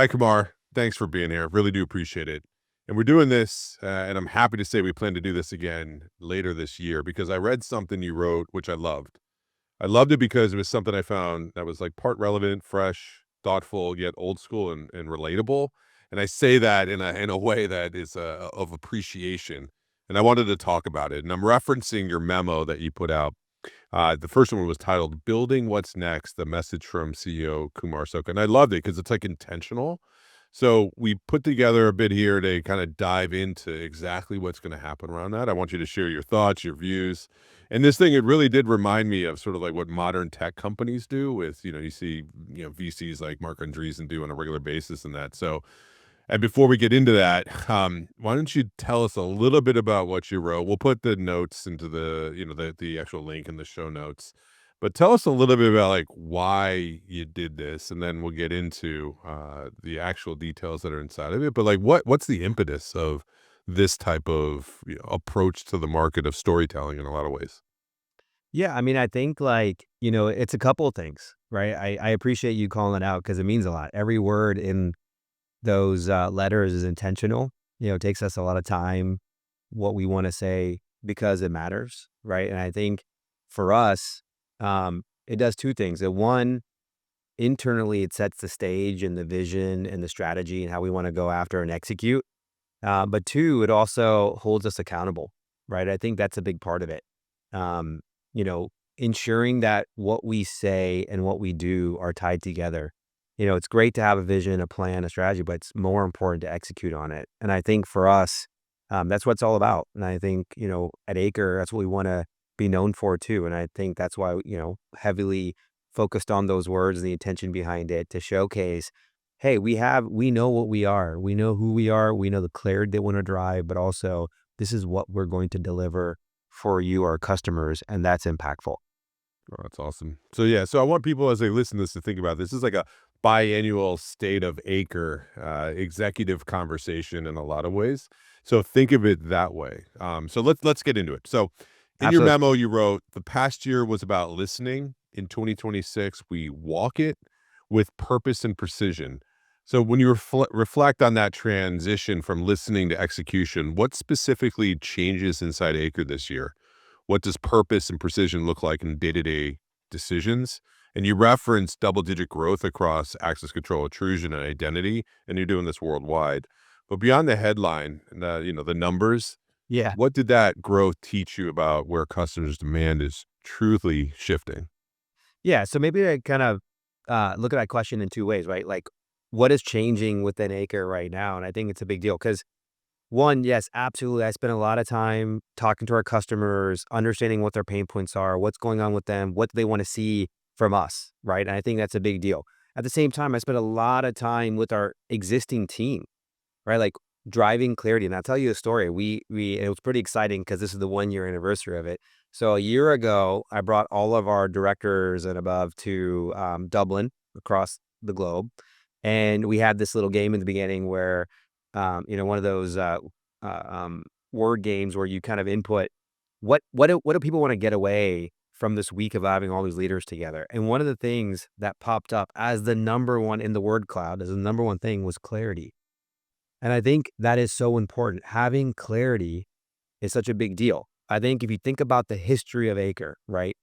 Hi, Kumar. Thanks for being here. Really do appreciate it. And we're doing this, and I'm happy to say we plan to do this again later this year because I read something you wrote, which I loved. I loved it because it was something I found that was like part relevant, fresh, thoughtful, yet old school and relatable. And I say that in a way that is of appreciation. And I wanted to talk about it. And I'm referencing your memo that you put out. The first one was titled "Building What's Next," the message from CEO Kumar Sokka, and I loved it because it's like intentional. So we put together a bit here to kind of dive into exactly what's going to happen around that. I want you to share your thoughts, your views. And this thing, it really did remind me of sort of like what modern tech companies do with, you see, VCs like Mark Andreessen do on a regular basis and that. So, and before we get into that, why don't you tell us a little bit about what you wrote? We'll put the notes into the actual link in the show notes. But tell us a little bit about like why you did this, and then we'll get into the actual details that are inside of it. But like, what's the impetus of this type of approach to the market of storytelling in a lot of ways? Yeah, I mean, I think it's a couple of things, right? I appreciate you calling it out because it means a lot. Every word in those letters is intentional. It takes us a lot of time, what we want to say because it matters, right? And I think for us, it does two things. One, internally, it sets the stage and the vision and the strategy and how we want to go after and execute. But two, it also holds us accountable, right? I think that's a big part of it. Um, you know, Ensuring that what we say and what we do are tied together. It's great to have a vision, a plan, a strategy, but it's more important to execute on it. And I think for us, that's what it's all about. And I think, at Acre, that's what we want to be known for too. And I think that's why, heavily focused on those words and the intention behind it to showcase, hey, we know what we are. We know who we are. We know the clarity they want to drive, but also this is what we're going to deliver for you, our customers, and that's impactful. Oh, that's awesome. So yeah, so I want people as they listen to this to think about this. This is like a biannual State of Acre executive conversation in a lot of ways. So think of it that way. So let's get into it. So in your Absolutely. memo, you wrote the past year was about listening. In 2026, we walk it with purpose and precision. So when you reflect on that transition from listening to execution, what specifically changes inside Acre this year? What does purpose and precision look like in day-to-day decisions? And you reference double-digit growth across access control, intrusion, and identity, and you're doing this worldwide. But beyond the headline, and the numbers, Yeah. what did that growth teach you about where customers' demand is truly shifting? Yeah. So maybe I kind of look at that question in two ways, right? Like, what is changing within Acre right now? And I think it's a big deal because one, yes, absolutely. I spend a lot of time talking to our customers, understanding what their pain points are, what's going on with them, what do they want to see from us, right? And I think that's a big deal. At the same time, I spend a lot of time with our existing team, right? Like driving clarity. And I'll tell you a story. It was pretty exciting because this is the 1 year anniversary of it. So a year ago, I brought all of our directors and above to Dublin across the globe. And we had this little game in the beginning where, one of those uh, um, word games where you kind of input what do people want to get away from this week of having all these leaders together. And one of the things that popped up as the number one in the word cloud, as the number one thing was clarity. And I think that is so important. Having clarity is such a big deal. I think if you think about the history of Acre, right?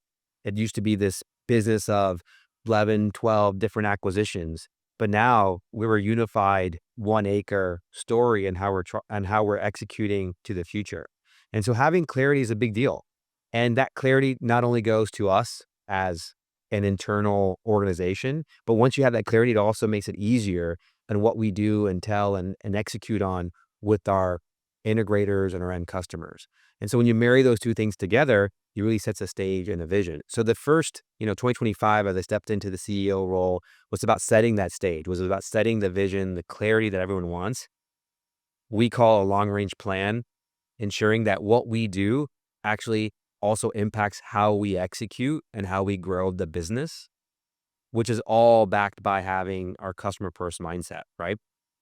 It used to be this business of 11, 12 different acquisitions, but now we're a unified 1 acre story and how we're executing to the future. And so having clarity is a big deal. And that clarity not only goes to us as an internal organization, but once you have that clarity, it also makes it easier and what we do and tell and execute on with our integrators and our end customers. And so when you marry those two things together, it really sets a stage and a vision. So the first, 2025, as I stepped into the CEO role, was about setting that stage, was about setting the vision, the clarity that everyone wants. We call a long range plan, ensuring that what we do actually also impacts how we execute and how we grow the business, which is all backed by having our customer first mindset, right?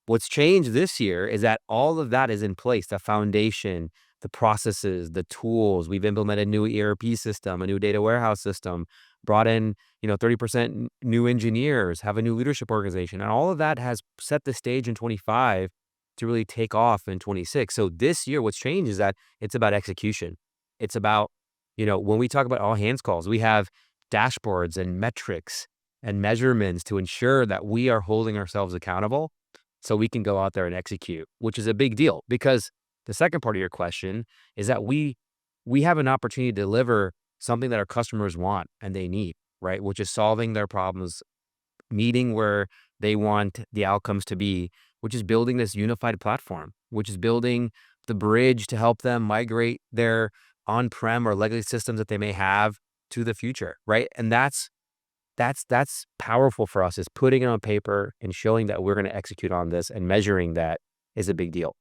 What's changed this year is that all of that is in place, the foundation, the processes, the tools. We've implemented a new ERP system, a new data warehouse system. brought in, 30% new engineers, have a new leadership organization. And all of that has set the stage in 25 to really take off in 26. So this year, what's changed is that it's about execution. It's about, when we talk about all hands calls, we have dashboards and metrics and measurements to ensure that we are holding ourselves accountable so we can go out there and execute, which is a big deal because the second part of your question is that we have an opportunity to deliver something that our customers want and they need, right? Which is solving their problems, meeting where they want the outcomes to be, which is building this unified platform, which is building the bridge to help them migrate their on-prem or legacy systems that they may have to the future, right? And that's powerful for us is putting it on paper and showing that we're going to execute on this and measuring that is a big deal.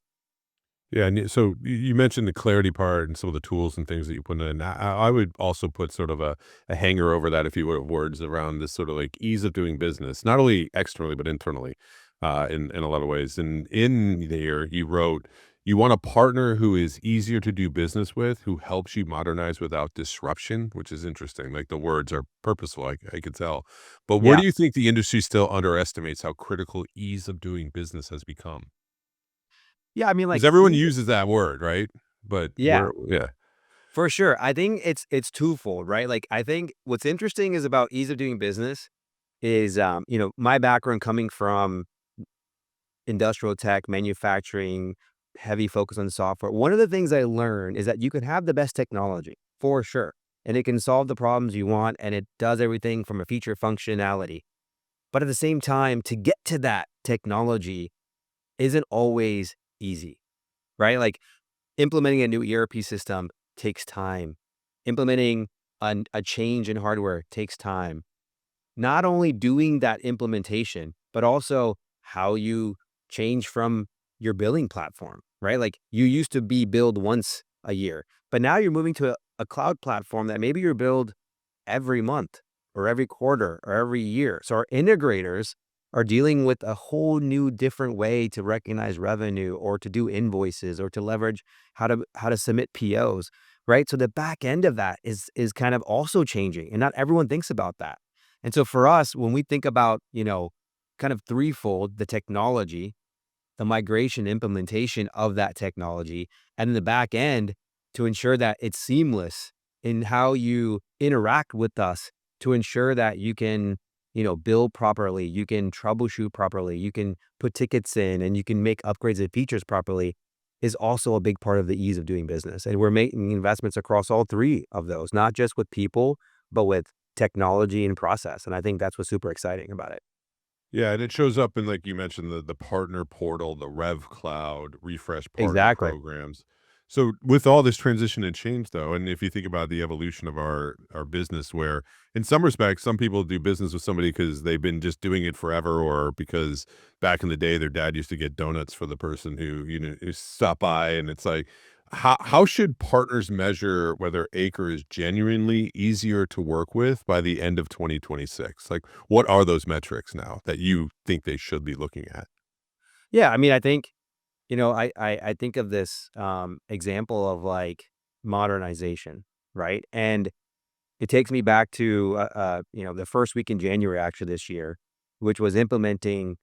Yeah, and so you mentioned the clarity part and some of the tools and things that you put in. I would also put sort of a hanger over that, if you would, of words around this sort of like ease of doing business, not only externally but internally, in a lot of ways. And in there, you wrote, you want a partner who is easier to do business with, who helps you modernize without disruption, which is interesting. Like the words are purposeful, I could tell. But where Yeah. do you think the industry still underestimates how critical ease of doing business has become? Yeah. I mean, 'Cause like, everyone uses that word, right? But yeah. yeah. For sure. I think it's twofold, right? Like I think what's interesting is about ease of doing business is my background coming from industrial tech, manufacturing, heavy focus on software. One of the things I learned is that you can have the best technology for sure, and it can solve the problems you want and it does everything from a feature functionality. But at the same time, to get to that technology isn't always easy, right? Like implementing a new ERP system takes time. Implementing a change in hardware takes time. Not only doing that implementation, but also how you change from your billing platform, right? Like you used to be billed once a year, but now you're moving to a cloud platform that maybe you're billed every month or every quarter or every year. So our integrators are dealing with a whole new different way to recognize revenue or to do invoices or to leverage how to submit POs, right? So the back end of that is kind of also changing and not everyone thinks about that. And so for us, when we think about, kind of threefold, the technology, the migration implementation of that technology, and then the back end to ensure that it's seamless in how you interact with us to ensure that you can, build properly, you can troubleshoot properly, you can put tickets in, and you can make upgrades and features properly is also a big part of the ease of doing business. And we're making investments across all three of those, not just with people, but with technology and process. And I think that's what's super exciting about it. Yeah, and it shows up in, like you mentioned, the partner portal, the Rev Cloud, refresh partner Exactly. programs. So with all this transition and change though, and if you think about the evolution of our business where in some respects, some people do business with somebody because they've been just doing it forever or because back in the day their dad used to get donuts for the person who, who stopped by and it's like how should partners measure whether Acre is genuinely easier to work with by the end of 2026? Like, what are those metrics now that you think they should be looking at? Yeah. I mean, I think, I think of this example of like modernization, right? And it takes me back to, the first week in January, actually, this year, which was implementing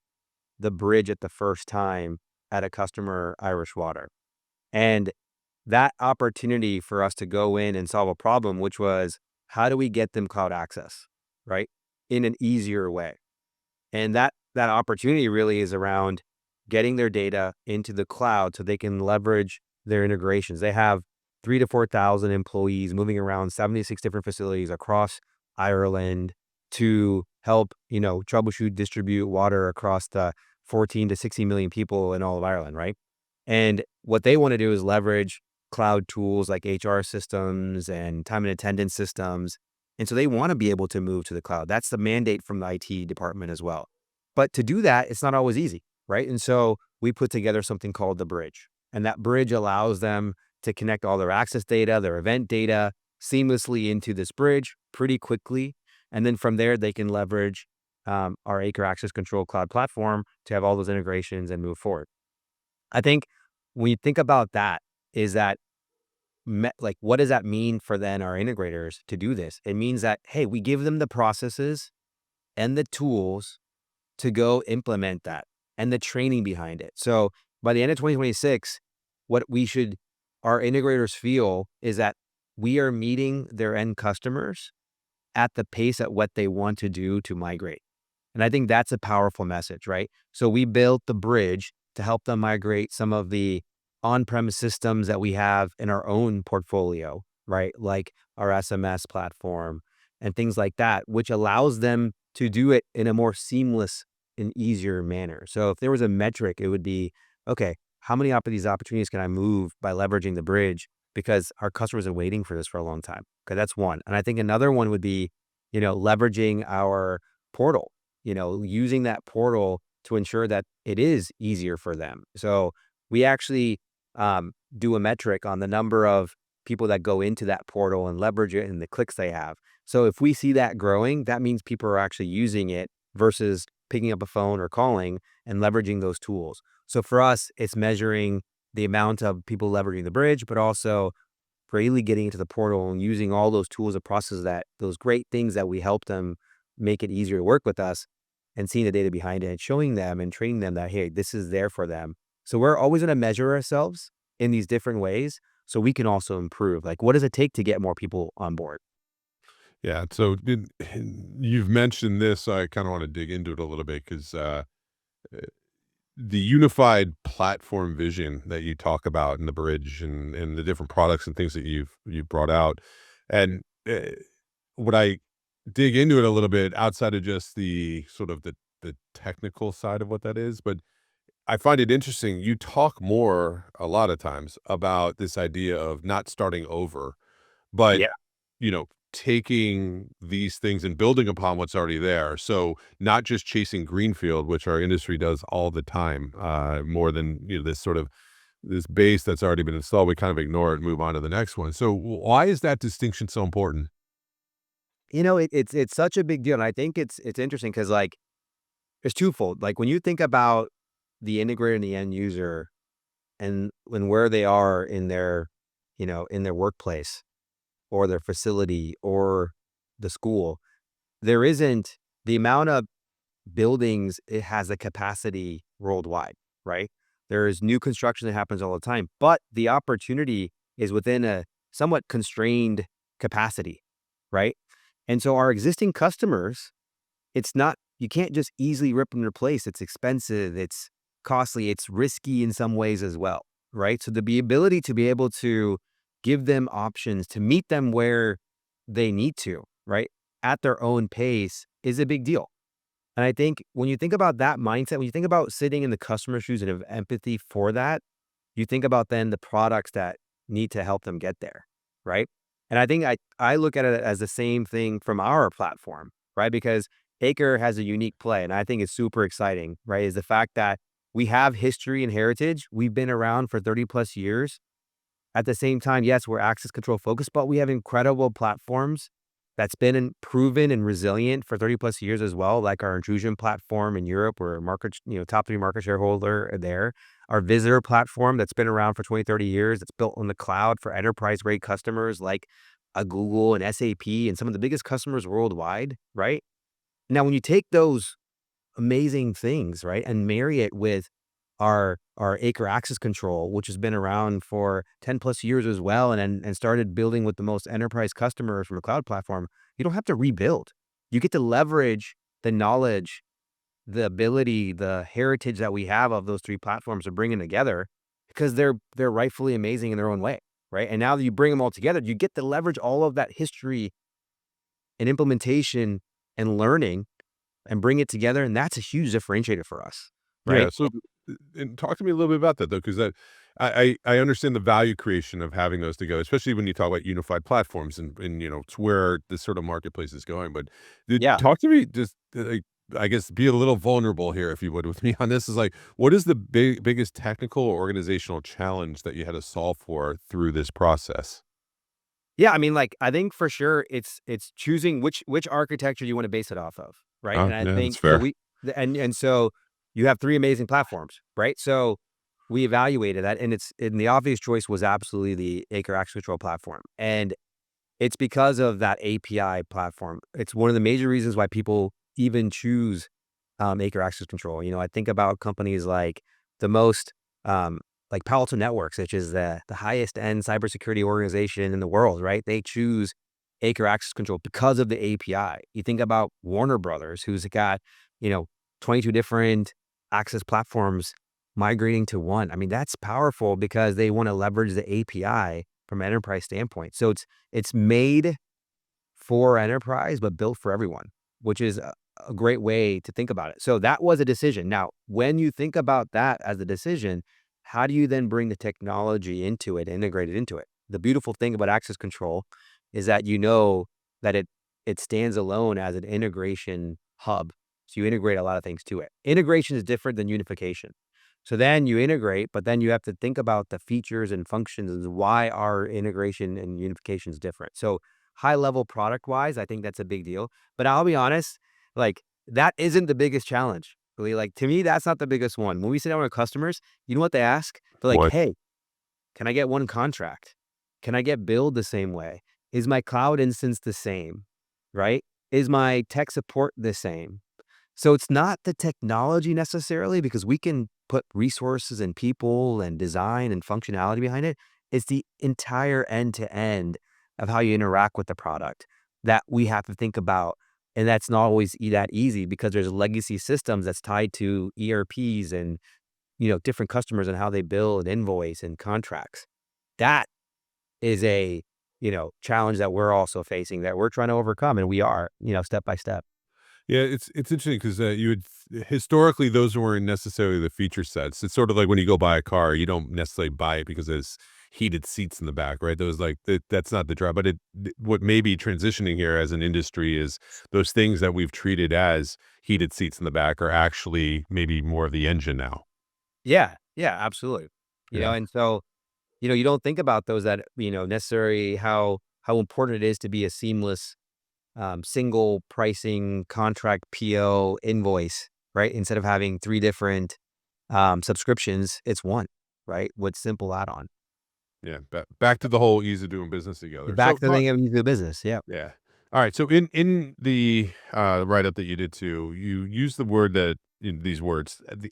the bridge at the first time at a customer, Irish Water. And that opportunity for us to go in and solve a problem, which was how do we get them cloud access, right? In an easier way. And that opportunity really is around getting their data into the cloud so they can leverage their integrations. They have 3 to 4,000 employees moving around 76 different facilities across Ireland to help, troubleshoot, distribute water across the 14 to 60 million people in all of Ireland, right? And what they want to do is leverage cloud tools like HR systems and time and attendance systems. And so they want to be able to move to the cloud. That's the mandate from the IT department as well. But to do that, it's not always easy, right? And so we put together something called the bridge. And that bridge allows them to connect all their access data, their event data seamlessly into this bridge pretty quickly. And then from there, they can leverage our Acre Access Control Cloud platform to have all those integrations and move forward. I think when you think about that, is that like, what does that mean for then our integrators to do this? It means that, hey, we give them the processes and the tools to go implement that and the training behind it. So by the end of 2026, what we should our integrators feel is that we are meeting their end customers at the pace at what they want to do to migrate. And I think that's a powerful message, right? So we built the bridge to help them migrate some of the on-premise systems that we have in our own portfolio, right? Like our SMS platform and things like that, which allows them to do it in a more seamless and easier manner. So if there was a metric, it would be, okay, how many of these opportunities can I move by leveraging the bridge? Because our customers are waiting for this for a long time. Okay, that's one. And I think another one would be, leveraging our portal, using that portal to ensure that it is easier for them. So we actually do a metric on the number of people that go into that portal and leverage it and the clicks they have. So if we see that growing, that means people are actually using it versus picking up a phone or calling and leveraging those tools. So for us, it's measuring the amount of people leveraging the bridge, but also really getting into the portal and using all those tools and processes that those great things that we help them make it easier to work with us and seeing the data behind it and showing them and training them that, hey, this is there for them. So we're always going to measure ourselves in these different ways so we can also improve. Like, what does it take to get more people on board? Yeah. So you've mentioned this. So I kind of want to dig into it a little bit because the unified platform vision that you talk about in the bridge and the different products and things that you've brought out, and when I dig into it a little bit outside of just the sort of the technical side of what that is, but I find it interesting. You talk more a lot of times about this idea of not starting over, but Yeah. taking these things and building upon what's already there. So not just chasing greenfield, which our industry does all the time, more than this sort of this base that's already been installed. We kind of ignore it and move on to the next one. So why is that distinction so important? It's such a big deal. And I think it's interesting because like it's twofold. Like when you think about the integrator and the end user and when where they are in their, in their workplace or their facility or the school, there isn't the amount of buildings it has a capacity worldwide, right? There's new construction that happens all the time, but the opportunity is within a somewhat constrained capacity, right? And so our existing customers, it's not you can't just easily rip and replace. It's expensive, it's costly, it's risky in some ways as well, right? So the ability to be able to give them options to meet them where they need to, right? At their own pace is a big deal. And I think when you think about that mindset, when you think about sitting in the customer's shoes and have empathy for that, you think about then the products that need to help them get there, right? And I think I look at it as the same thing from our platform, right? Because Acre has a unique play, and I think it's super exciting, right? Is the fact that we have history and heritage. We've been around for 30 plus years. At the same time, yes, we're access control focused, but we have incredible platforms that's been proven and resilient for 30 plus years as well, like our intrusion platform in Europe, we're a market, top three market shareholder there. Our visitor platform that's been around for 20, 30 years, that's built on the cloud for enterprise grade customers like a Google and SAP and some of the biggest customers worldwide, right? Now, when you take those amazing things, right? And marry it with our Acre Access Control, which has been around for 10 plus years as well, and started building with the most enterprise customers from a cloud platform. You don't have to rebuild. You get to leverage the knowledge, the ability, the heritage that we have of those three platforms of bringing together because they're rightfully amazing in their own way, right? And now that you bring them all together, you get to leverage all of that history and implementation and learning and bring it together, and that's a huge differentiator for us, Yeah. right? So, and talk to me a little bit about that though, because that I understand the value creation of having those together, especially when you talk about unified platforms and it's where this sort of marketplace is going. But Yeah. talk to me just like I guess be a little vulnerable here, if you would, with me on this. Is like, what is the biggest technical or organizational challenge that you had to solve for through this process? Yeah, I mean, like, I think for sure it's choosing which architecture you wanna base it off of, right? Oh, And I yeah, that's think so fair. we the and so you have 3 amazing platforms, right? So we evaluated that, and the obvious choice was absolutely the Acre Access Control platform, and it's because of that API platform. It's one of the major reasons why people even choose Acre Access Control. I think about companies like the most, like Palo Alto Networks, which is the highest end cybersecurity organization in the world, right? They choose Acre Access Control because of the API. You think about Warner Brothers, who's got, you know, 22 different access platforms migrating to one. I mean, that's powerful because they want to leverage the API from an enterprise standpoint. So it's made for enterprise, but built for everyone, which is a great way to think about it. So that was a decision. Now, when you think about that as a decision, how do you then bring the technology into it, integrate it into it? The beautiful thing about access control is that that it stands alone as an integration hub. So you integrate a lot of things to it. Integration is different than unification. So then you integrate, but then you have to think about the features and functions and why our integration and unification is different. So high level product wise, I think that's a big deal. But I'll be honest, like that isn't the biggest challenge. Really, like to me, that's not the biggest one. When we sit down with our customers, you know what they ask? They're like, What? "Hey, can I get one contract? Can I get billed the same way? Is my cloud instance the same? Right? Is my tech support the same?" So it's not the technology necessarily because we can put resources and people and design and functionality behind it. It's the entire end to end of how you interact with the product that we have to think about. And that's not always that easy because there's legacy systems that's tied to ERPs and, different customers and how they bill and invoice and contracts. That is a, challenge that we're also facing that we're trying to overcome. And we are, step by step. Yeah, it's interesting because you would historically those weren't necessarily the feature sets. It's sort of like when you go buy a car, you don't necessarily buy it because there's heated seats in the back, right? Those like that's not the drive. But what may be transitioning here as an industry is those things that we've treated as heated seats in the back are actually maybe more of the engine now. Yeah, yeah, absolutely. Yeah. And so, you don't think about those that, necessarily how important it is to be a seamless single pricing contract PO invoice, right? Instead of having three different subscriptions, it's one, right? With simple add-on. Yeah. Back to the whole ease of doing business together. Back So to the thing of you do business. Yeah. yeah. All right. So in the write up that you did too, you use the word that in these words, the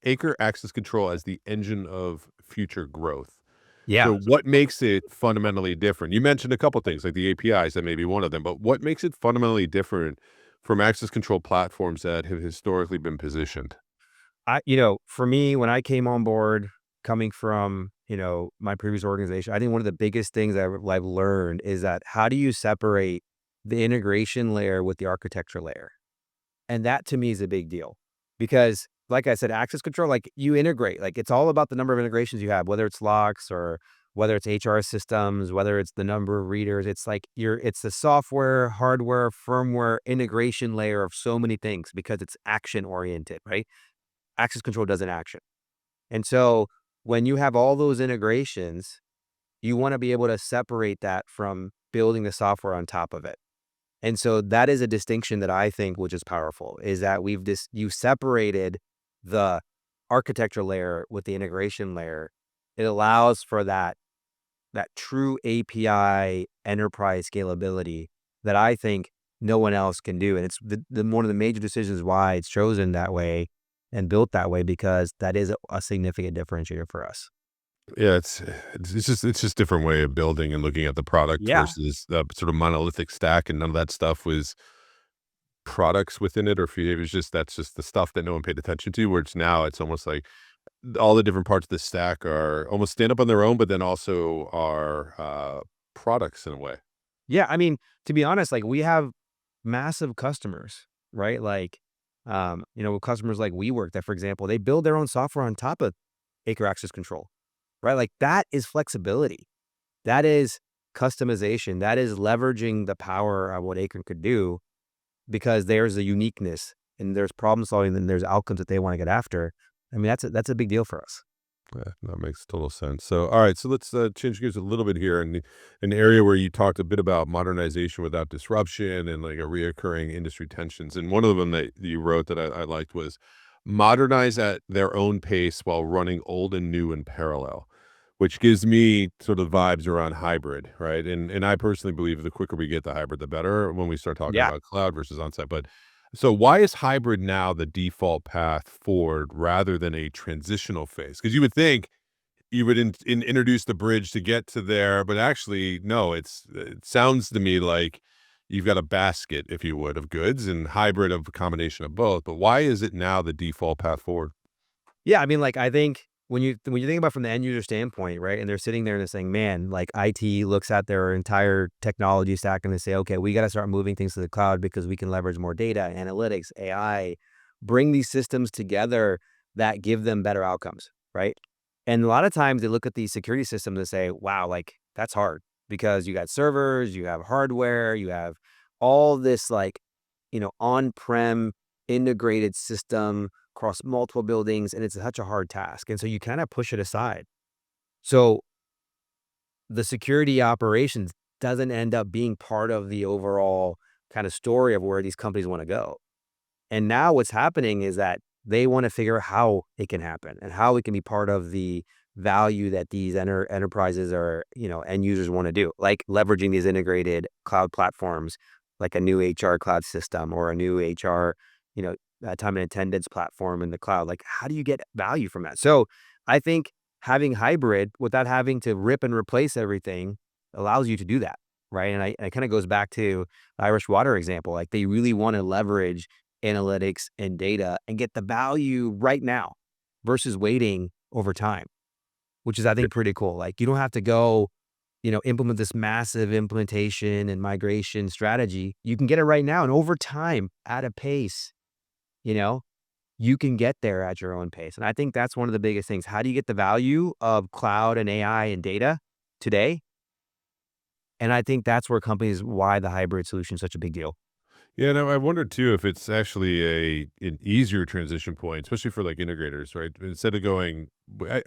acre access control as the engine of future growth. Yeah. So what makes it fundamentally different? You mentioned a couple things like the APIs, that may be one of them, but what makes it fundamentally different from access control platforms that have historically been positioned? For me, when I came on board, coming from, my previous organization, I think one of the biggest things I've learned is that how do you separate the integration layer with the architecture layer? And that to me is a big deal because like I said, access control, like you integrate, like it's all about the number of integrations you have, whether it's locks or whether it's HR systems, whether it's the number of readers, it's like it's the software, hardware, firmware integration layer of so many things because it's action oriented, right? Access control does an action. And so when you have all those integrations, you want to be able to separate that from building the software on top of it. And so that is a distinction that I think which is powerful is that you separated the architecture layer with the integration layer. It allows for that true API enterprise scalability that I think no one else can do. And it's the one of the major decisions why it's chosen that way and built that way because that is a significant differentiator for us. Yeah, it's just different way of building and looking at the product Yeah. versus the sort of monolithic stack, and none of that stuff was products within it, or if it was just that's just the stuff that no one paid attention to. Where it's almost like all the different parts of the stack are almost stand up on their own, but then also are products in a way. Yeah. I mean, to be honest, like we have massive customers, right? Like, customers like WeWork that, for example, they build their own software on top of Acre Access Control, right? Like that is flexibility. That is customization. That is leveraging the power of what Acre could do because there's a uniqueness and there's problem solving and there's outcomes that they want to get after. I mean, that's a big deal for us. Yeah, that makes total sense. So, all right, so let's change gears a little bit here, in an area where you talked a bit about modernization without disruption and like a reoccurring industry tensions. And one of them that you wrote that I liked was modernize at their own pace while running old and new in parallel, which gives me sort of vibes around hybrid, right? And I personally believe the quicker we get the hybrid, the better when we start talking Yeah. about cloud versus on-site. But so why is hybrid now the default path forward rather than a transitional phase? Because you would think you would introduce the bridge to get to there, but actually, no, it sounds to me like you've got a basket, if you would, of goods and hybrid of a combination of both. But why is it now the default path forward? Yeah, I mean, like, I think when you think about from the end user standpoint, right, and they're sitting there and they're saying, "Man," like, IT looks at their entire technology stack and they say, "Okay, we gotta start moving things to the cloud because we can leverage more data, analytics, AI, bring these systems together that give them better outcomes," right? And a lot of times they look at these security systems and say, "Wow, like, that's hard," because you got servers, you have hardware, you have all this, like, on-prem integrated system across multiple buildings, and it's such a hard task, and so you kinda push it aside. So, the security operations doesn't end up being part of the overall kinda story of where these companies wanna go. And now what's happening is that they wanna figure out how it can happen and how it can be part of the value that these enterprises or, end users wanna do, like leveraging these integrated cloud platforms, like a new HR cloud system or a new HR, you know, time and attendance platform in the cloud. Like, how do you get value from that? So, I think having hybrid without having to rip and replace everything allows you to do that, right? And it kinda goes back to the Irish Water example. Like, they really wanna leverage analytics and data and get the value right now versus waiting over time, which is, I think, pretty cool. Like, you don't have to go, implement this massive implementation and migration strategy. You can get it right now. And over time, at a pace, you know, you can get there at your own pace. And I think that's one of the biggest things. How do you get the value of cloud and AI and data today? And I think that's where companies, why the hybrid solution is such a big deal. Yeah, and I wonder too if it's actually an easier transition point, especially for like integrators, right? Instead of going,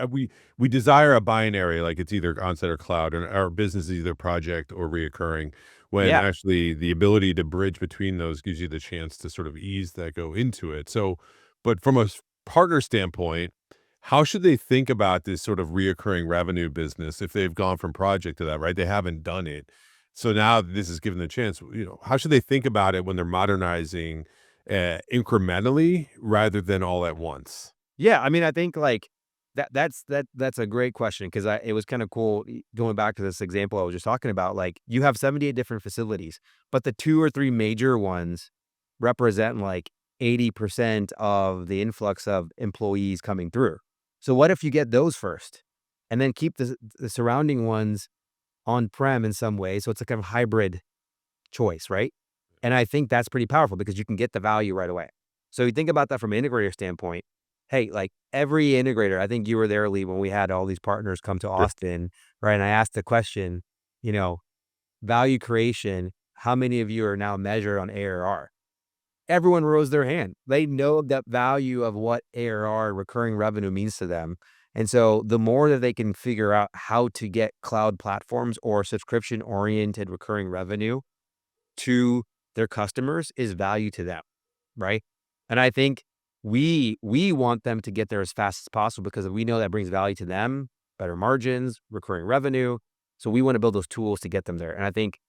we desire a binary, like it's either onsite or cloud, and our business is either project or reoccurring. When Yeah. actually the ability to bridge between those gives you the chance to sort of ease that go into it. So, but from a partner standpoint, how should they think about this sort of reoccurring revenue business if they've gone from project to that, right? They haven't done it. So now this is given the chance, how should they think about it when they're modernizing incrementally rather than all at once? Yeah, I mean, I think, like, that's a great question because it was kinda cool going back to this example I was just talking about. Like, you have 78 different facilities, but the 2 or 3 major ones represent, like, 80% of the influx of employees coming through. So what if you get those first and then keep the surrounding ones on-prem in some way, so it's a kind of hybrid choice, right? And I think that's pretty powerful because you can get the value right away. So you think about that from an integrator standpoint. Hey, like every integrator, I think you were there, Lee, when we had all these partners come to Sure. Austin, right? And I asked the question, you know, value creation, how many of you are now measured on ARR? Everyone rose their hand. They know the value of what ARR, recurring revenue, means to them. And so the more that they can figure out how to get cloud platforms or subscription oriented recurring revenue to their customers is value to them, right? And I think we want them to get there as fast as possible because we know that brings value to them, better margins, recurring revenue. So we want to build those tools to get them there. And I think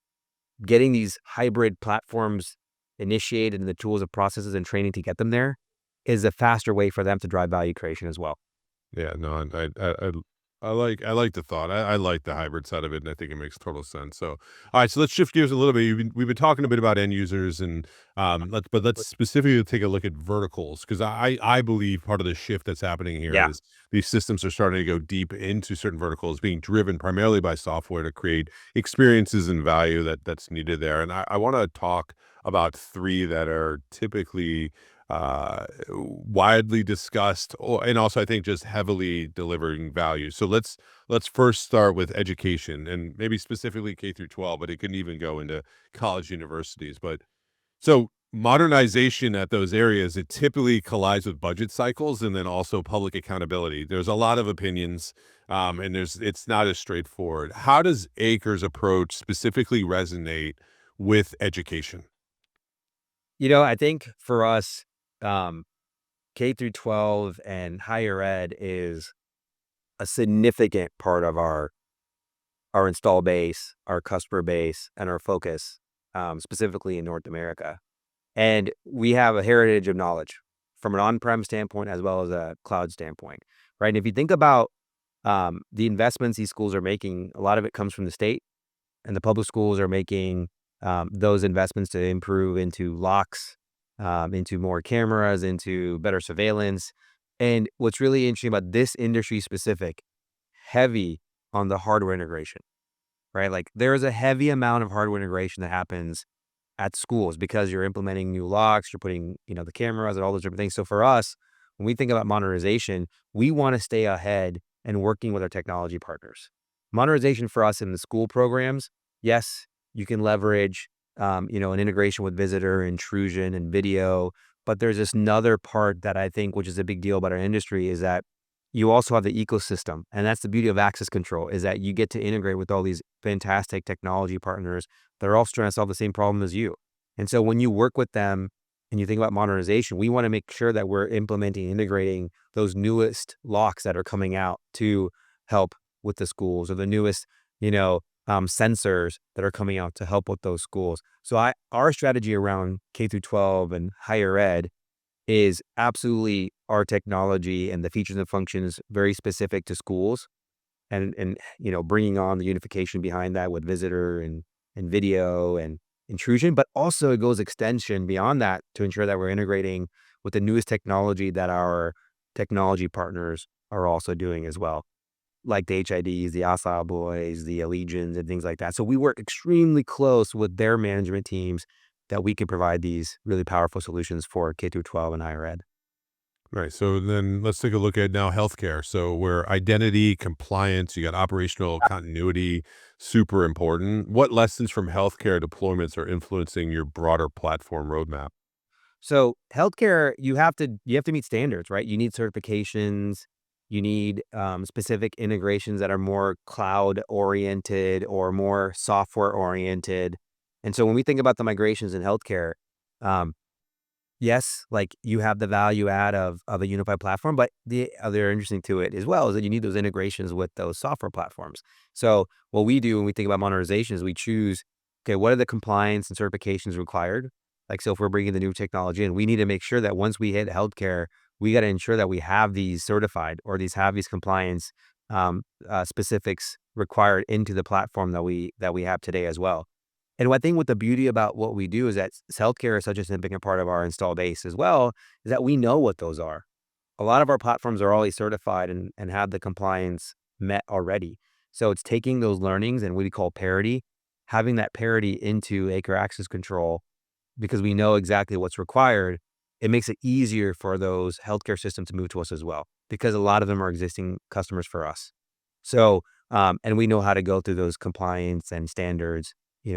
getting these hybrid platforms initiated and the tools and processes and training to get them there is a faster way for them to drive value creation as well. Yeah, no, I like the thought. I like the hybrid side of it, and I think it makes total sense. So, all right, so let's shift gears a little bit. We've been talking a bit about end users, and let's specifically take a look at verticals because I believe part of the shift that's happening here Yeah. is these systems are starting to go deep into certain verticals, being driven primarily by software to create experiences and value that's needed there. And I want to talk about three that are typically widely discussed and also I think just heavily delivering value. So let's first start with education and maybe specifically K through 12, but it can even go into college universities. But so modernization at those areas, it typically collides with budget cycles and then also public accountability. There's a lot of opinions, and it's not as straightforward. How does Acres approach specifically resonate with education? I think for us, um, K through 12 and higher ed is a significant part of our install base, our customer base, and our focus, specifically in North America. And we have a heritage of knowledge from an on-prem standpoint as well as a cloud standpoint, right? And if you think about the investments these schools are making, a lot of it comes from the state, and the public schools are making those investments to improve into locks, into more cameras, into better surveillance. And what's really interesting about this industry specific, heavy on the hardware integration, right? Like there is a heavy amount of hardware integration that happens at schools because you're implementing new locks, you're putting, the cameras and all those different things. So for us, when we think about modernization, we want to stay ahead and working with our technology partners. Modernization for us in the school programs, yes, you can leverage, an integration with visitor intrusion and video, but there's this another part that I think, which is a big deal about our industry, is that you also have the ecosystem, and that's the beauty of access control, is that you get to integrate with all these fantastic technology partners that are all trying to solve the same problem as you. And so when you work with them and you think about modernization, we want to make sure that we're implementing, integrating those newest locks that are coming out to help with the schools, or the newest, sensors that are coming out to help with those schools. So our strategy around K through 12 and higher ed is absolutely our technology and the features and functions very specific to schools, and bringing on the unification behind that with visitor and video and intrusion, but also it goes extension beyond that to ensure that we're integrating with the newest technology that our technology partners are also doing as well, like the HIDs, the Asa Boys, the Allegiants, and things like that. So we work extremely close with their management teams that we can provide these really powerful solutions for K through 12 and higher ed. Right. So then let's take a look at now healthcare. So where identity, compliance, you got operational continuity, super important. What lessons from healthcare deployments are influencing your broader platform roadmap? So healthcare, you have to meet standards, right? You need certifications, you need specific integrations that are more cloud oriented or more software oriented. And so when we think about the migrations in healthcare, um, yes, like you have the value add of a unified platform, but the other interesting to it as well is that you need those integrations with those software platforms. So what we do when we think about modernization is we choose, okay, what are the compliance and certifications required? Like, so if we're bringing the new technology in, we need to make sure that once we hit healthcare, we got to ensure that we have these certified, or have these compliance specifics required into the platform that we have today as well. And one thing with the beauty about what we do is that healthcare is such a significant part of our install base as well, is that we know what those are. A lot of our platforms are already certified and have the compliance met already. So it's taking those learnings and what we call parity, having that parity into Acre Access Control, because we know exactly what's required. It makes it easier for those healthcare systems to move to us as well, because a lot of them are existing customers for us. So, and we know how to go through those compliance and standards,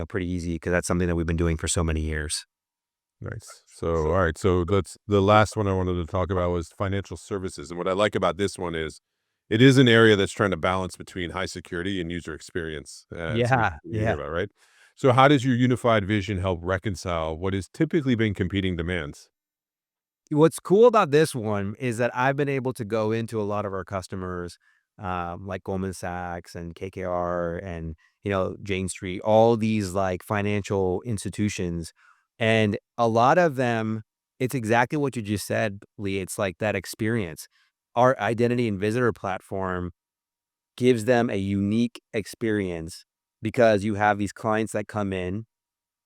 pretty easy, because that's something that we've been doing for so many years. Nice. So, all right. So that's the last one I wanted to talk about was financial services. And what I like about this one is it is an area that's trying to balance between high security and user experience. It's something Yeah, you hear yeah. about, right? So how does your unified vision help reconcile what has typically been competing demands? What's cool about this one is that I've been able to go into a lot of our customers, like Goldman Sachs and KKR and, Jane Street, all these like financial institutions. And a lot of them, it's exactly what you just said, Lee. It's like that experience. Our identity and visitor platform gives them a unique experience because you have these clients that come in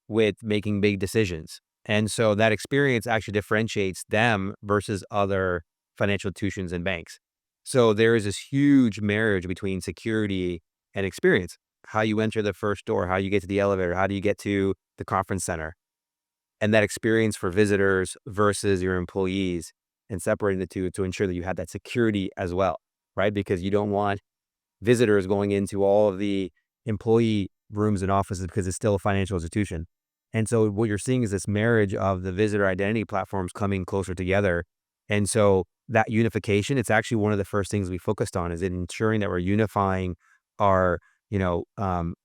with making big decisions. And so that experience actually differentiates them versus other financial institutions and banks. So there is this huge marriage between security and experience. How you enter the first door, how you get to the elevator, how do you get to the conference center, and that experience for visitors versus your employees, and separating the two to ensure that you have that security as well, right? Because you don't want visitors going into all of the employee rooms and offices because it's still a financial institution. And so what you're seeing is this marriage of the visitor identity platforms coming closer together. And so that unification, it's actually one of the first things we focused on, is in ensuring that we're unifying our,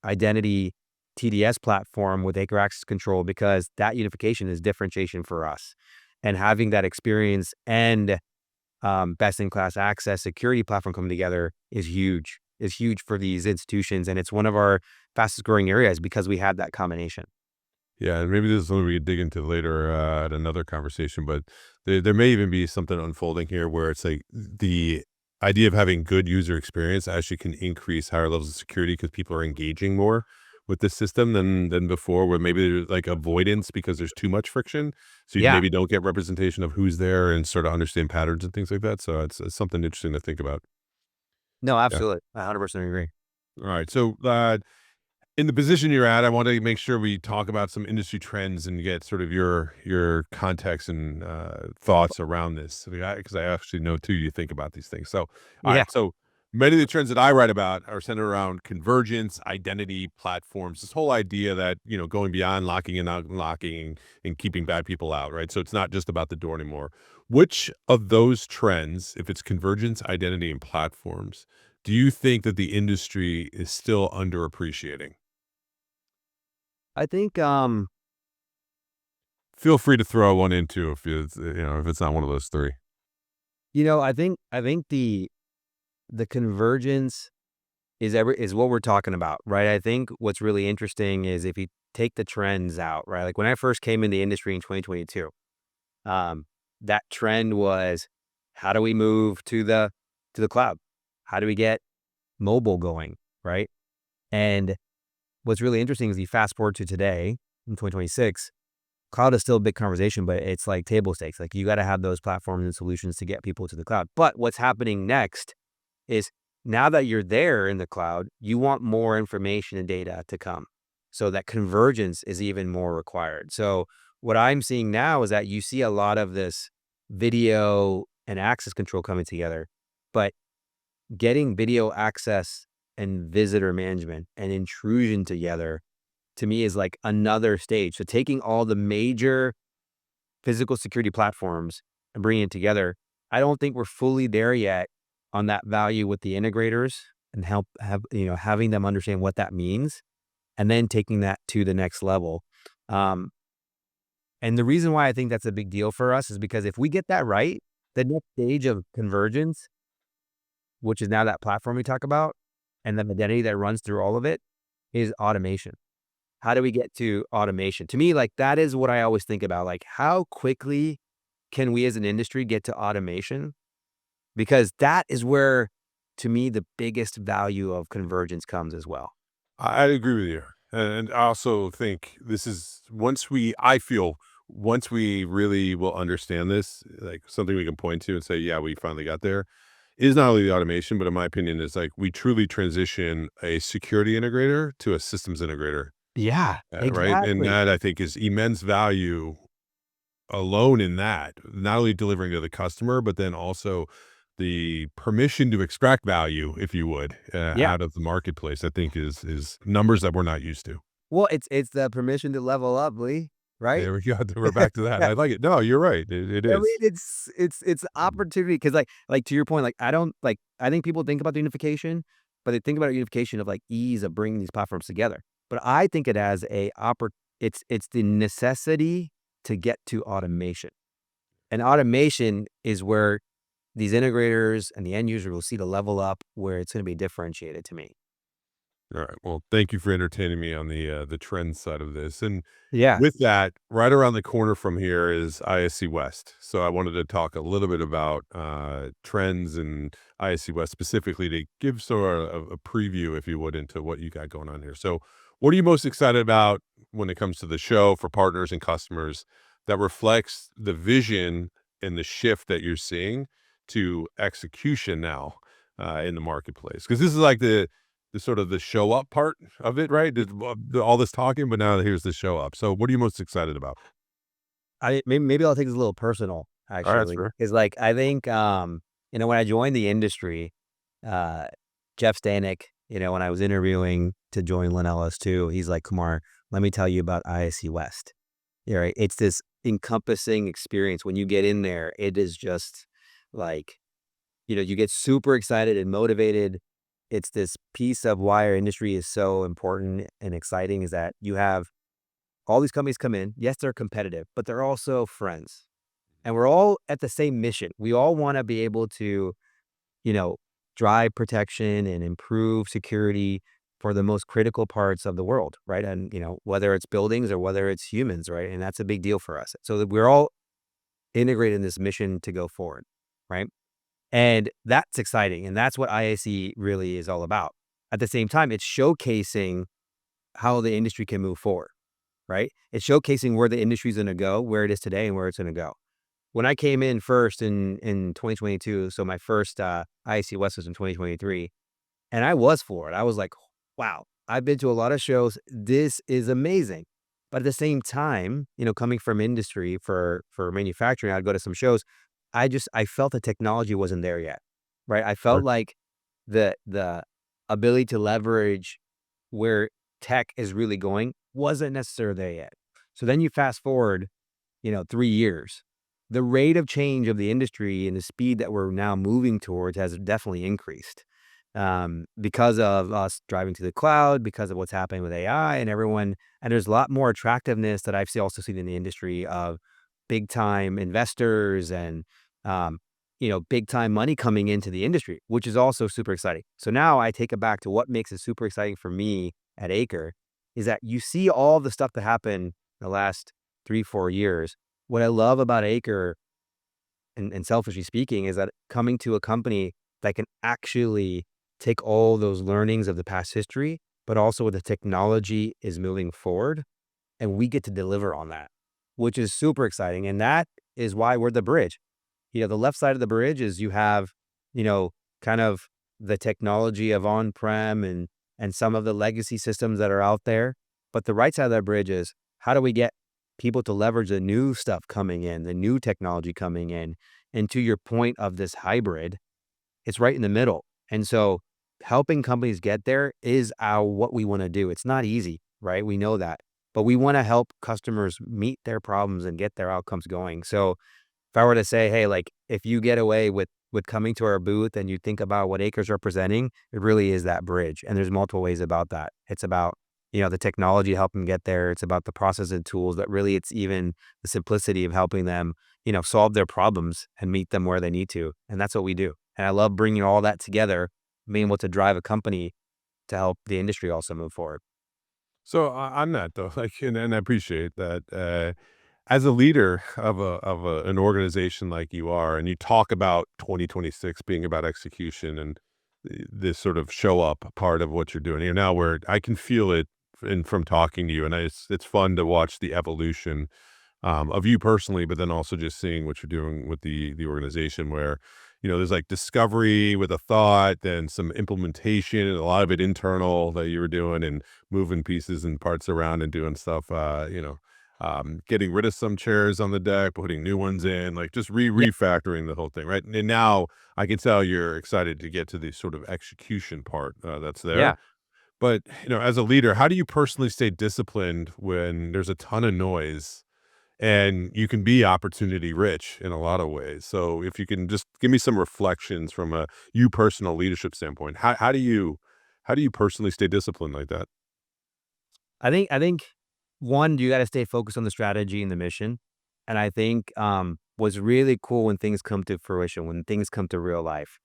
identity TDS platform with Acre Access Control, because that unification is differentiation for us. and having that experience and best in class access security platform coming together is huge for these institutions. And it's one of our fastest growing areas because we have that combination. Yeah, and maybe this is something we could dig into later at another conversation, but there may even be something unfolding here where it's like the idea of having good user experience actually can increase higher levels of security because people are engaging more with the system than before, where maybe there's like avoidance because there's too much friction. So you Yeah. maybe don't get representation of who's there and sort of understand patterns and things like that. So it's something interesting to think about. No, Yeah. absolutely. I 100% agree. All right. So in the position you're at, I want to make sure we talk about some industry trends and get sort of your context and thoughts around this because I actually know too you think about these things. So, all Yeah. right, so many of the trends that I write about are centered around convergence, identity, platforms. This whole idea that going beyond locking and unlocking and keeping bad people out, right? So it's not just about the door anymore. Which of those trends, if it's convergence, identity, and platforms, do you think that the industry is still underappreciating? I think, Feel free to throw one in too if it's not one of those 3. I think the convergence is what we're talking about, right? I think what's really interesting is if you take the trends out, right? Like when I first came in the industry in 2022, um, that trend was how do we move to the cloud? How do we get mobile going, right? And what's really interesting is you fast forward to today in 2026, cloud is still a big conversation, but it's like table stakes. Like you got to have those platforms and solutions to get people to the cloud. But what's happening next is now that you're there in the cloud, you want more information and data to come. So that convergence is even more required. So what I'm seeing now is that you see a lot of this video and access control coming together, but getting video access and visitor management and intrusion together to me is like another stage. So taking all the major physical security platforms and bringing it together, I don't think we're fully there yet on that value with the integrators and having them understand what that means and then taking that to the next level. Um, and the reason why I think that's a big deal for us is because if we get that right, the next stage of convergence, which is now that platform we talk about, and the identity that runs through all of it is automation. How do we get to automation? To me, like, that is what I always think about, like, how quickly can we as an industry get to automation? Because that is where, to me, the biggest value of convergence comes as well. I agree with you, and I also think this is I feel once we really will understand this, like, something we can point to and say, "Yeah, we finally got there," is not only the automation, but in my opinion, is, like, we truly transition a security integrator to a systems integrator, Yeah, right? And exactly. that, I think, is immense value alone in that, not only delivering to the customer, but then also the permission to extract value, if you would, Yeah. out of the marketplace, I think is numbers that we're not used to. Well, it's the permission to level up, Lee, right? There we go. We're back to that. I like it. No, you're right. It I mean, is. it's opportunity because like, to your point, like, I don't like I think people think about the unification, but they think about a unification of, like, ease of bringing these platforms together. But I think it as a it's the necessity to get to automation. And automation is where these integrators and the end user will see the level up where it's gonna be differentiated to me. All right. Well, thank you for entertaining me on the trend side of this. And Yeah. with that, right around the corner from here is ISC West. So I wanted to talk a little bit about trends and ISC West specifically to give sort of a preview, if you would, into what you got going on here. So, what are you most excited about when it comes to the show for partners and customers that reflects the vision and the shift that you're seeing to execution now in the marketplace? Because this is like the sort of the show up part of it, right? All this talking, but now here's the show up. So what are you most excited about? Maybe I'll take this a little personal, All right, that's actually, fair. is like, I think, when I joined the industry, uh, Jeff Stanek, when I was interviewing to join Ellis too, he's like, "Kumar, let me tell you about ISC West." Yeah, right? It's this encompassing experience. When you get in there, it is just like, you get super excited and motivated. It's this piece of why our industry is so important and exciting is that you have all these companies come in. Yes, they're competitive, but they're also friends. and we're all at the same mission. We all want to be able to, you know, drive protection and improve security for the most critical parts of the world, right? And, whether it's buildings or whether it's humans, right? And that's a big deal for us. So that we're all integrated in this mission to go forward, right? And that's exciting. And that's what IAC really is all about. At the same time, it's showcasing how the industry can move forward, right? It's showcasing where the industry is going to go, where it is today, and where it's going to go. When I came in first in 2022, so my first IAC West was in 2023, and I was floored. I was like, wow, I've been to a lot of shows. This is amazing. But at the same time, coming from industry for manufacturing, I'd go to some shows. I felt the technology wasn't there yet. Right. I felt Sure. like the ability to leverage where tech is really going wasn't necessarily there yet. So then you fast forward, 3 years. The rate of change of the industry and the speed that we're now moving towards has definitely increased, because of us driving to the cloud, because of what's happening with AI and everyone. And there's a lot more attractiveness that also seen in the industry of big time investors and, big time money coming into the industry, which is also super exciting. So now I take it back to what makes it super exciting for me at Acre is that you see all the stuff that happened the last 3, 4 years. What I love about Acre, and selfishly speaking, is that coming to a company that can actually take all those learnings of the past history, but also with the technology is moving forward, and we get to deliver on that, which is super exciting. And that is why we're the bridge. The left side of the bridge is you have, you know, kind of the technology of on-prem and some of the legacy systems that are out there. But the right side of that bridge is how do we get people to leverage the new stuff coming in, the new technology coming in. And to your point of this hybrid, it's right in the middle. And so helping companies get there is what we want to do. It's not easy, right? We know that. But we want to help customers meet their problems and get their outcomes going. So if I were to say, hey, like if you get away with coming to our booth and you think about what Acres representing, it really is that bridge. And there's multiple ways about that. It's about, the technology helping get there. It's about the process and tools, but really it's even the simplicity of helping them, solve their problems and meet them where they need to. And that's what we do. And I love bringing all that together, being able to drive a company to help the industry also move forward. So on that though, like, and I appreciate that. As a leader of an organization like you are, and you talk about 2026 being about execution and this sort of show up part of what you're doing here now, where I can feel it from talking to you, and it's fun to watch the evolution of you personally, but then also just seeing what you're doing with the organization where, there's like discovery with a thought, then some implementation, and a lot of it internal that you were doing and moving pieces and parts around and doing stuff, getting rid of some chairs on the deck, putting new ones in, like just Yeah. refactoring the whole thing, right? And now I can tell you're excited to get to the sort of execution part that's there. Yeah. But, as a leader, how do you personally stay disciplined when there's a ton of noise and you can be opportunity rich in a lot of ways? So if you can just give me some reflections from a you personal leadership standpoint, how do you personally stay disciplined like that? I think one, you gotta stay focused on the strategy and the mission. And I think, what's really cool when things come to fruition, when things come to real life.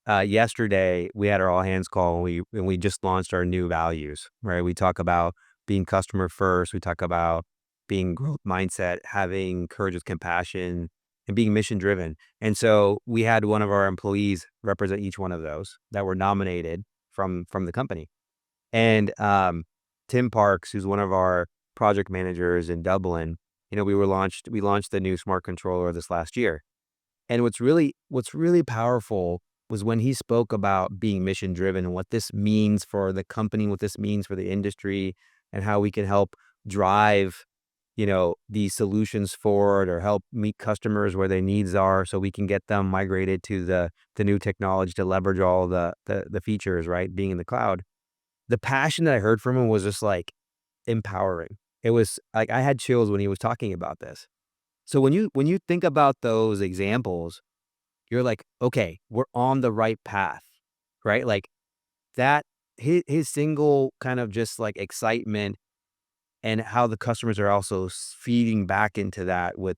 Yesterday, we had our all hands call and we just launched our new values, right? We talk about being customer first. We talk about being growth mindset, having courage with compassion, and being mission driven. And so we had one of our employees represent each one of those that were nominated from the company. And, Tim Parks, who's one of our project managers in Dublin, we launched the new smart controller this last year. And what's really powerful was when he spoke about being mission driven and what this means for the company, what this means for the industry, and how we can help drive, these solutions forward or help meet customers where their needs are so we can get them migrated to the new technology to leverage all the features, right? Being in the cloud. The passion that I heard from him was just, like, empowering. It was like, I had chills when he was talking about this. So when you think about those examples, you're like, "Okay, we're on the right path," right? Like, that his single kind of just, like, excitement and how the customers are also feeding back into that with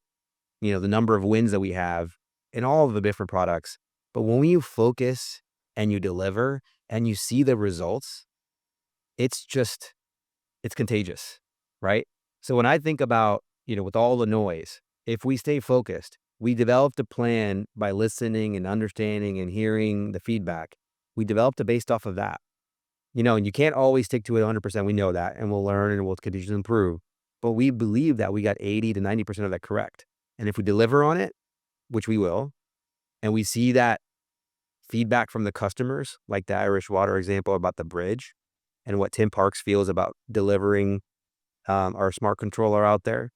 the number of wins that we have in all of the different products. But when you focus and you deliver and you see the results, it's just it's contagious, right? So when I think about, with all the noise, if we stay focused, we developed a plan by listening and understanding and hearing the feedback. We developed it based off of that. And you can't always stick to it 100%. We know that, and we'll learn and we'll continue to improve. But we believe that we got 80 to 90% of that correct. And if we deliver on it, which we will, and we see that feedback from the customers, like the Irish Water example about the bridge and what Tim Parks feels about delivering our smart controller out there,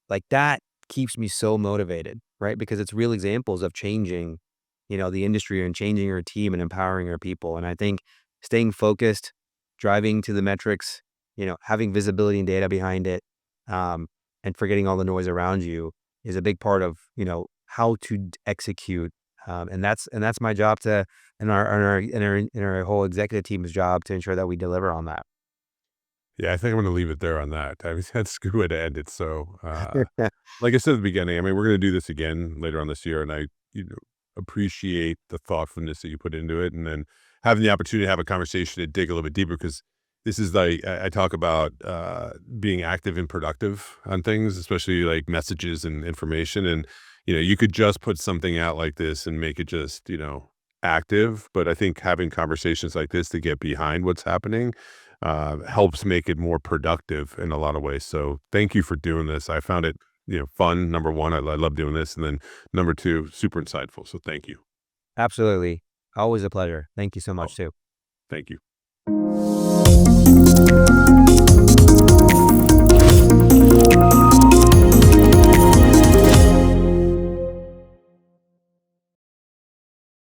like that keeps me so motivated, right? Because it's real examples of changing, the industry and changing our team and empowering our people. And I think staying focused, driving to the metrics, having visibility and data behind it, and forgetting all the noise around you is a big part of, how to execute. And that's my job and our whole executive team's job to ensure that we deliver on that. Yeah, I think I'm gonna leave it there on that. I mean, that's a good way to end it. So, like I said at the beginning, I mean, we're gonna do this again later on this year, and I, appreciate the thoughtfulness that you put into it, and then having the opportunity to have a conversation and dig a little bit deeper because this is like I talk about being active and productive on things, especially like messages and information, and you could just put something out like this and make it just active, but I think having conversations like this to get behind what's happening helps make it more productive in a lot of ways. So thank you for doing this. I found it, fun. Number one, I love doing this. And then number two, super insightful. So thank you. Absolutely. Always a pleasure. Thank you so Oh, much too. thank you.